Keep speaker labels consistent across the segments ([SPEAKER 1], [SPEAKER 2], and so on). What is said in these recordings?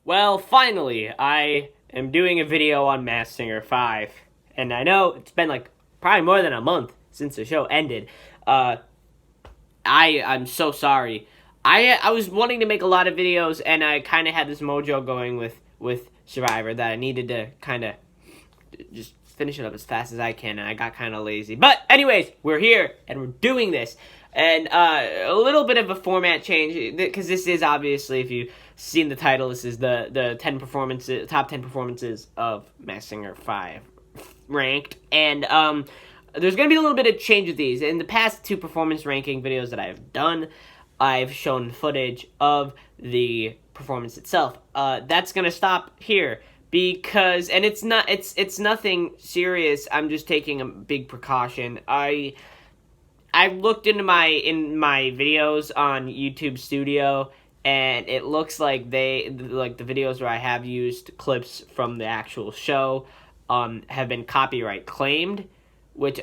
[SPEAKER 1] Well, finally, I am doing a video on Masked Singer 5. And I know it's been like probably more than a month since the show ended. I'm so sorry. I was wanting to make a lot of videos, and I kind of had this mojo going with Survivor that I needed to kind of just finish it up as fast as I can, and I got kind of lazy. But anyways, we're here, and we're doing this. And a little bit of a format change, because this is obviously, if you've seen the title, this is the 10 performances, top 10 performances of Masked Singer 5 ranked. And there's going to be a little bit of change with these. In the past two performance ranking videos that I've done, I've shown footage of the performance itself. That's going to stop here because, and it's nothing serious. I'm just taking a big precaution. I looked into my videos on YouTube Studio, and it looks like the videos where I have used clips from the actual show have been copyright claimed, which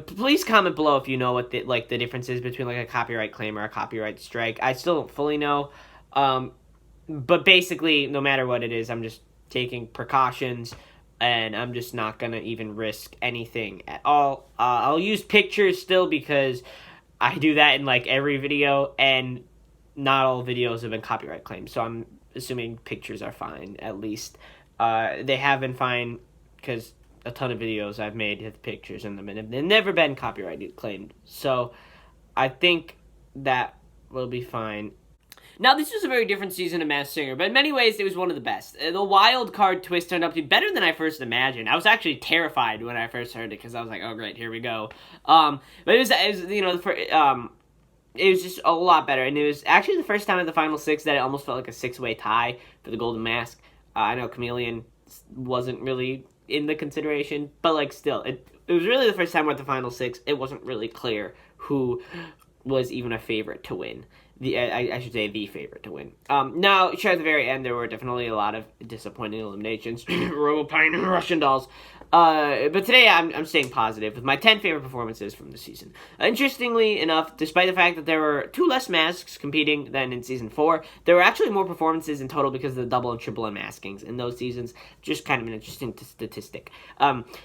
[SPEAKER 1] please comment below if you know what the difference is between like a copyright claim or a copyright strike. I still don't fully know, but basically no matter what it is, I'm just taking precautions. And I'm just not going to even risk anything at all. I'll use pictures still because I do that in like every video, and not all videos have been copyright claimed. So I'm assuming pictures are fine, at least. They have been fine because a ton of videos I've made have pictures in them, and they've never been copyright claimed. So I think that will be fine. Now, this was a very different season of Masked Singer, but in many ways, it was one of the best. The wild card twist turned out to be better than I first imagined. I was actually terrified when I first heard it, because I was like, oh, great, here we go. But it was just a lot better, and it was actually the first time in the Final Six that it almost felt like a six-way tie for the Golden Mask. I know Chameleon wasn't really in the consideration, but, like, still, it was really the first time we're at the Final Six. It wasn't really clear who was even a favorite to win. I should say the favorite to win. Now, sure, at the very end, there were definitely a lot of disappointing eliminations. Robopine and Russian Dolls. But today, I'm staying positive with my 10 favorite performances from the season. Interestingly enough, despite the fact that there were 2 less masks competing than in Season 4, there were actually more performances in total because of the double and triple unmaskings in those seasons. Just kind of an interesting statistic.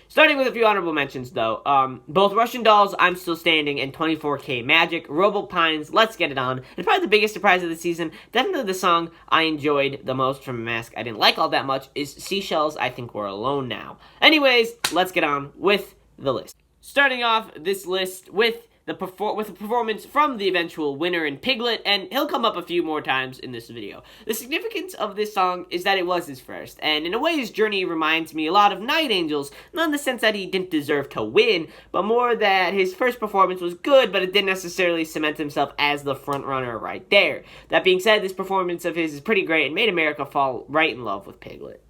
[SPEAKER 1] Starting with a few honorable mentions, though. Both Russian Dolls, I'm Still Standing, and 24K Magic, Robopines, Let's Get It On, and probably the biggest surprise of the season, definitely the song I enjoyed the most from a mask I didn't like all that much, is Seashells, I Think We're Alone Now. Anyways, let's get on with the list. Starting off this list with a performance from the eventual winner in Piglet, and he'll come up a few more times in this video. The significance of this song is that it was his first, and in a way his journey reminds me a lot of Night Angels, not in the sense that he didn't deserve to win, but more that his first performance was good, but it didn't necessarily cement himself as the frontrunner right there. That being said, this performance of his is pretty great and made America fall right in love with Piglet.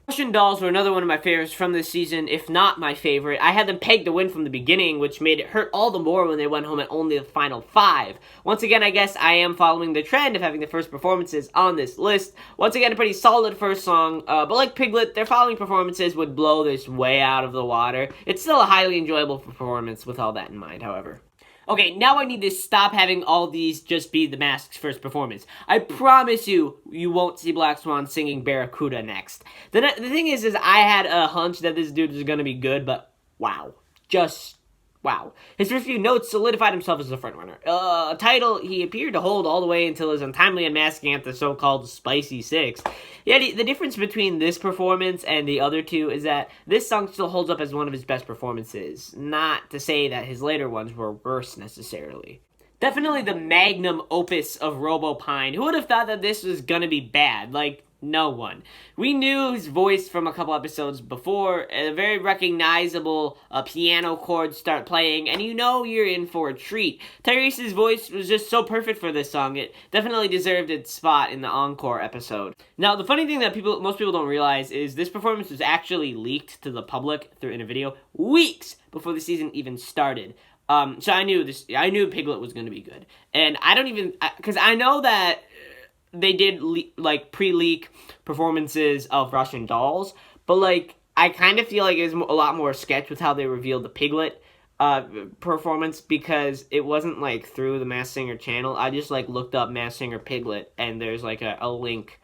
[SPEAKER 1] Russian Dolls were another one of my favorites from this season, if not my favorite. I had them pegged to win from the beginning, which made it hurt all the more when they went home at only the final 5. Once again, I guess I am following the trend of having the first performances on this list. Once again, a pretty solid first song, but like Piglet, their following performances would blow this way out of the water. It's still a highly enjoyable performance with all that in mind, however. Okay, now I need to stop having all these just be the Mask's first performance. I promise you won't see Black Swan singing Barracuda next. The thing is I had a hunch that this dude was going to be good, but wow. Just wow. His first few notes solidified himself as the frontrunner. A title he appeared to hold all the way until his untimely unmasking at the so-called Spicy 6. Yet the difference between this performance and the other two is that this song still holds up as one of his best performances. Not to say that his later ones were worse necessarily. Definitely the magnum opus of Robopine. Who would have thought that this was gonna be bad? Like, no one. We knew his voice from a couple episodes before. A very recognizable piano chords start playing, and you know you're in for a treat. Tyrese's voice was just so perfect for this song. It definitely deserved its spot in the encore episode. Now, the funny thing that most people don't realize is this performance was actually leaked to the public in a video weeks before the season even started. So I knew Piglet was going to be good. And because I know that they did pre-leak performances of Russian Dolls, but I kind of feel like it was a lot more sketch with how they revealed the Piglet performance, because it wasn't through the Masked Singer channel. I just looked up Masked Singer Piglet, and there's a link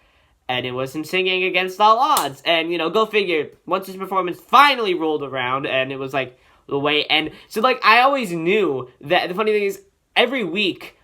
[SPEAKER 1] And it was him singing Against All Odds. And, go figure, once his performance finally rolled around, and it was, like, the way, and so, like, I always knew that, the funny thing is, every week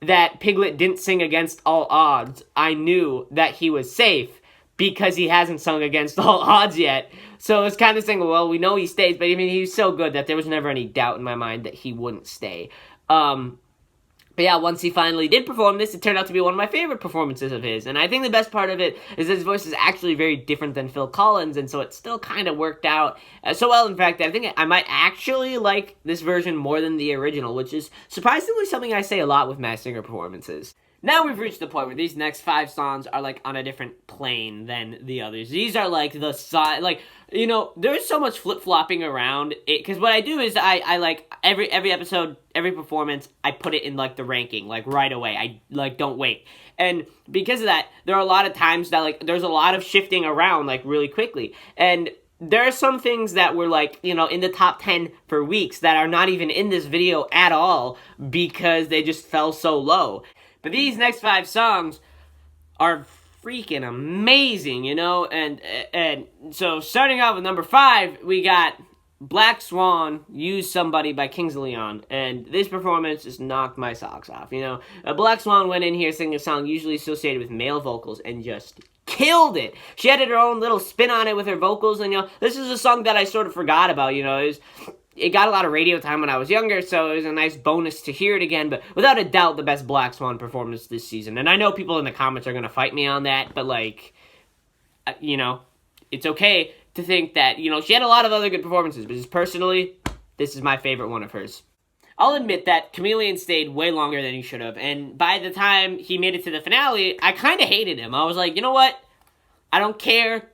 [SPEAKER 1] that Piglet didn't sing Against All Odds, I knew that he was safe, because he hasn't sung Against All Odds yet. So it's kind of saying, well, we know he stays, but I mean, he's so good that there was never any doubt in my mind that he wouldn't stay. But yeah, once he finally did perform this, it turned out to be one of my favorite performances of his. And I think the best part of it is that his voice is actually very different than Phil Collins, and so it still kind of worked out so well, in fact, that I think I might actually like this version more than the original, which is surprisingly something I say a lot with Masked Singer performances. Now we've reached the point where these next 5 songs are, like, on a different plane than the others. These are, like, the side, like, there's so much flip-flopping around it, because what I do is I like, every episode, every performance, I put it in, like, the ranking, like, right away. I, like, don't wait. And because of that, there are a lot of times that, like, there's a lot of shifting around, like, really quickly. And there are some things that were, like, in the top 10 for weeks that are not even in this video at all because they just fell so low. But these next 5 songs are freaking amazing, and so starting out with number 5, we got Black Swan, Use Somebody by Kings of Leon, and this performance just knocked my socks off, Black Swan went in here singing a song usually associated with male vocals and just killed it. She added her own little spin on it with her vocals, and, this is a song that I sort of forgot about, it got a lot of radio time when I was younger, so it was a nice bonus to hear it again, but without a doubt, the best Black Swan performance this season. And I know people in the comments are going to fight me on that, but, like, it's okay to think that, she had a lot of other good performances, but just personally, this is my favorite one of hers. I'll admit that Chameleon stayed way longer than he should have, and by the time he made it to the finale, I kind of hated him. I was like, you know what? I don't care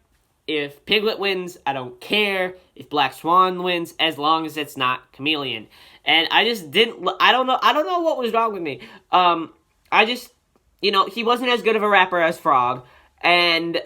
[SPEAKER 1] if Piglet wins. I don't care if Black Swan wins, as long as it's not Chameleon. And I just didn't, I don't know what was wrong with me. I just, he wasn't as good of a rapper as Frog, and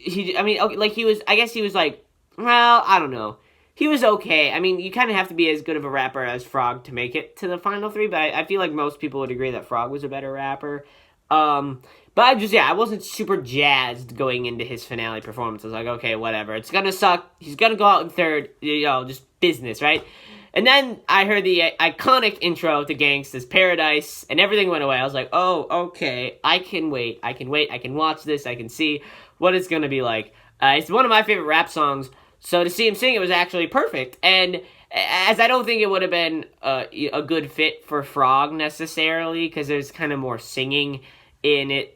[SPEAKER 1] I guess he was like, well, I don't know. He was okay. I mean, you kind of have to be as good of a rapper as Frog to make it to the final 3, but I feel like most people would agree that Frog was a better rapper. But I wasn't super jazzed going into his finale performance. I was like, okay, whatever. It's gonna suck. He's gonna go out in 3rd, just business, right? And then I heard the iconic intro to Gangsta's Paradise, and everything went away. I was like, oh, okay, I can wait. I can watch this. I can see what it's gonna be like. It's one of my favorite rap songs, so to see him sing it was actually perfect. And as I don't think it would have been a good fit for Frog necessarily, because there's kind of more singing in it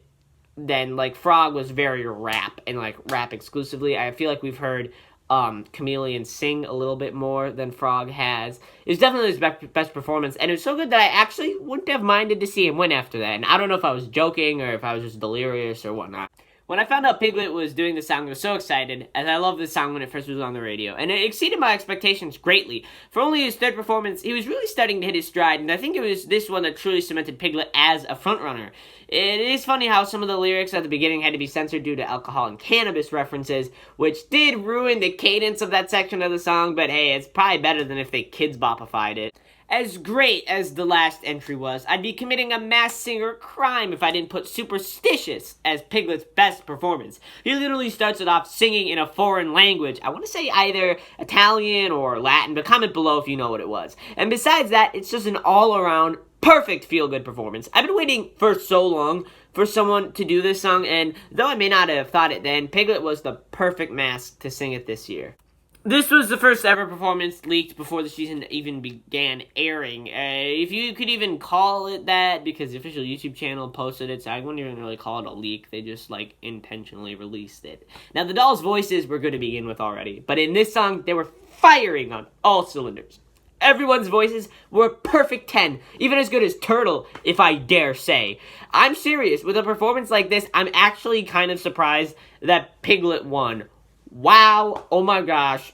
[SPEAKER 1] than, like, Frog was very rap, and, like, rap exclusively. I feel like we've heard Chameleon sing a little bit more than Frog has. It was definitely his best performance, and it was so good that I actually wouldn't have minded to see him win after that. And I don't know if I was joking or if I was just delirious or whatnot. When I found out Piglet was doing this song, I was so excited, as I loved this song when it first was on the radio, and it exceeded my expectations greatly. For only his 3rd performance, he was really starting to hit his stride, and I think it was this one that truly cemented Piglet as a frontrunner. It is funny how some of the lyrics at the beginning had to be censored due to alcohol and cannabis references, which did ruin the cadence of that section of the song, but hey, it's probably better than if they Kids Bopified it. As great as the last entry was, I'd be committing a Masked Singer crime if I didn't put Superstitious as Piglet's best performance. He literally starts it off singing in a foreign language. I want to say either Italian or Latin, but comment below if you know what it was. And besides that, it's just an all-around perfect feel-good performance. I've been waiting for so long for someone to do this song, and though I may not have thought it then, Piglet was the perfect mask to sing it this year. This was the first ever performance leaked before the season even began airing. If you could even call it that, because the official YouTube channel posted it, so I wouldn't even really call it a leak. They just, like, intentionally released it. Now, the dolls' voices were good to begin with already, but in this song, they were firing on all cylinders. Everyone's voices were a perfect 10, even as good as Turtle, if I dare say. I'm serious, with a performance like this, I'm actually kind of surprised that Piglet won. Wow, oh my gosh,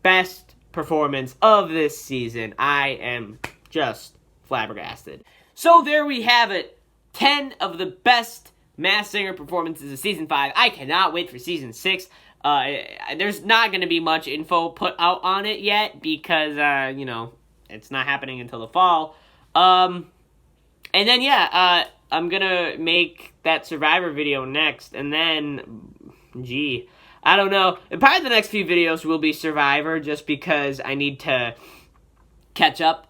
[SPEAKER 1] best performance of this season. I am just flabbergasted. So there we have it, 10 of the best Masked Singer performances of Season 5. I cannot wait for Season 6. There's not going to be much info put out on it yet because, it's not happening until the fall. And then, I'm gonna make that Survivor video next, and then, gee, I don't know. And probably the next few videos will be Survivor, just because I need to catch up.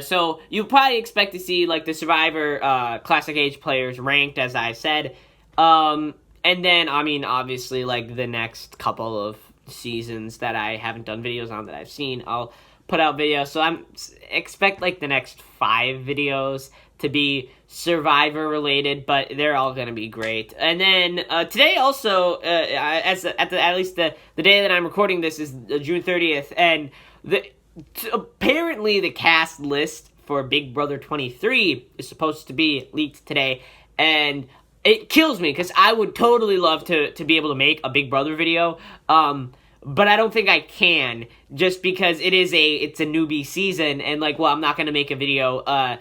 [SPEAKER 1] So you'll probably expect to see, like, the Survivor Classic Age players ranked, as I said. And then, I mean, obviously, like, the next couple of seasons that I haven't done videos on that I've seen, I'll put out videos. So expect, like, the next 5 videos to be Survivor related, but they're all gonna be great. And then today also, at least the day that I'm recording this is June 30th, and apparently the cast list for Big Brother 23 is supposed to be leaked today, and it kills me because I would totally love to be able to make a Big Brother video, but I don't think I can, just because it's a newbie season, and like, well, I'm not gonna make a video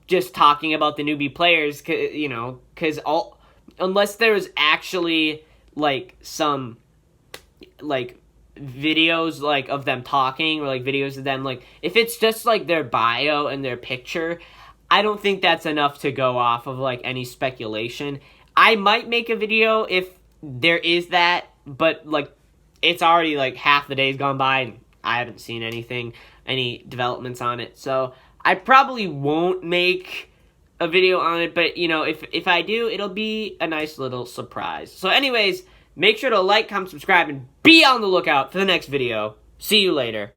[SPEAKER 1] just talking about the newbie players, you know, because unless there's actually like some like videos like of them talking, or like videos of them, like if it's just like their bio and their picture, I don't think that's enough to go off of like any speculation. I might make a video if there is that, but like it's already like half the day's gone by and I haven't seen any developments on it, so I probably won't make a video on it, but you know, if I do, it'll be a nice little surprise. So anyways, make sure to like, comment, subscribe, and be on the lookout for the next video. See you later.